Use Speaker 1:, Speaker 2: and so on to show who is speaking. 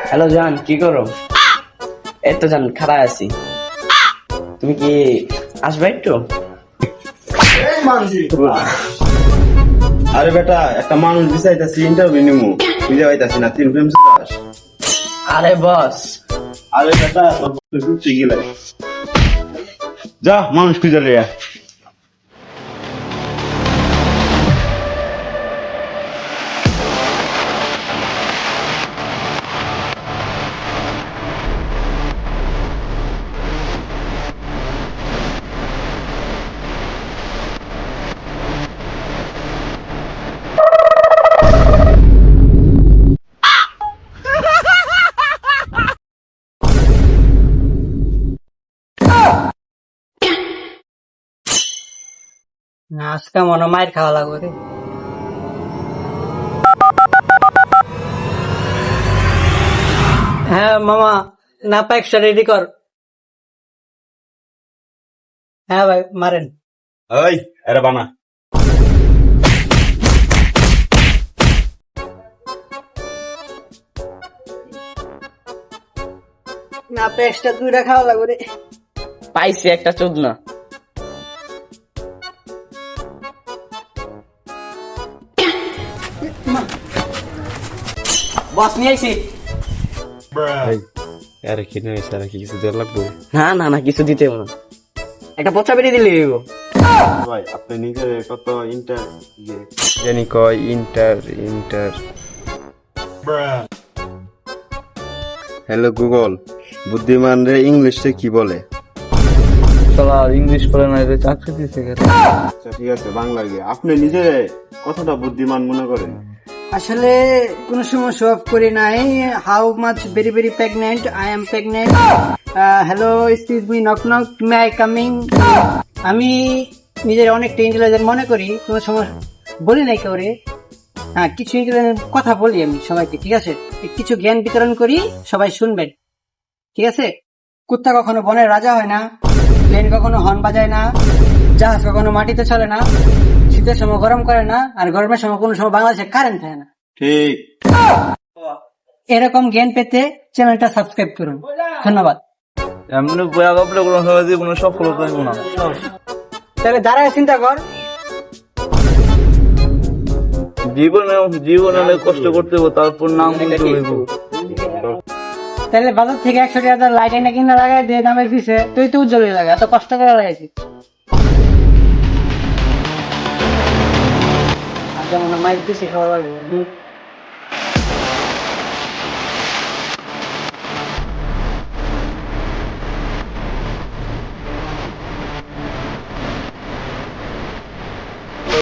Speaker 1: Hello জান, কি করো? এই তো জান, খারাপ আছি। তুমি কি আসবে একটু?
Speaker 2: আরে বেটা, একটা মানুষ বিচাইতাছি, ইন্টারভিউ নিমু, বুঝে পাইতাছি না, তিন প্রেম চাস।
Speaker 1: আরে বস,
Speaker 2: আরে বেটা, তোর ঘুরতে গেলে যা মানুষ খুঁজে রে।
Speaker 3: না, আজকে মনে হয় মায়ের খাওয়া লাগবে রে। হ্যাঁ মামা, না প্যাকটা রেডি কর। হ্যাঁ ভাই, মারেন।
Speaker 2: ওই আরে বানা
Speaker 3: না প্যাকটা দুইটা খাওয়া লাগবে রে।
Speaker 1: পাইছি একটা চোদনা। বস নিয়ে আইছি।
Speaker 2: আরে কি নয় স্যার, কি কিছু দেওয়ার লাগবে?
Speaker 1: না না না, কিছু দিতে হবে না, একটা পচা বেরিয়ে দিলে হইব।
Speaker 2: ভাই আপনি নিজের কত ইন্টার জানি কয় ইন্টার ইন্টার হ্যালো গুগল, বুদ্ধিমান রে ইংলিশে কি বলে?
Speaker 4: ইংলিশ করে না, এদের চাকরি দিতে গেলে।
Speaker 2: আচ্ছা ঠিক আছে, বাংলা গিয়ে আপনি নিজে কতটা বুদ্ধিমান মনে করেন?
Speaker 3: আসলে কোনো সময় শো অফ করি নাই। How much very very pregnant, I am pregnant. Hello, excuse me, knock knock, may I coming. আমি নিজের অনেকটা ইন্টেলিজেন্ট মনে করি, কোনো সময় বলি নাই কেউরে। হ্যাঁ, কিছু ইন্টেলিজেন্ট কথা বলি আমি সবাইকে, ঠিক আছে? কিছু জ্ঞান বিতরণ করি, সবাই শুনবেন, ঠিক আছে? কুত্তা কখনো বনের রাজা হয় না, প্লেন কখনো হর্ন বাজায় না, জাহাজ কখনো মাটিতে চলে না, শীতের সময় গরম করে না, আর গরমের সময় কোনো সময় বাংলাদেশে কারেন্ট থাকে না।
Speaker 2: ঠিক।
Speaker 3: এরকম জ্ঞান পেতে চ্যানেলটা সাবস্ক্রাইব করুন। ধন্যবাদ।
Speaker 4: এমনি বয়া কাপড়ে কোনো সময় দিয়ে কোনো সফলতা পাইব না।
Speaker 3: তাহলে দাঁড়ায় চিন্তা কর।
Speaker 4: জীবনে জীবনে অনেক কষ্ট করতে হবে, তারপর নাম বলতে হইব।
Speaker 3: তাহলে বাজার থেকে 100 টাকা লাইট এনে কিনা লাগাই দিয়ে দামের পিছে তুই তো উজ্জ্বল লাগা, এত কষ্ট করে লাগাইছিস। যেমন মাইক দিছি খাওয়া লাগবে।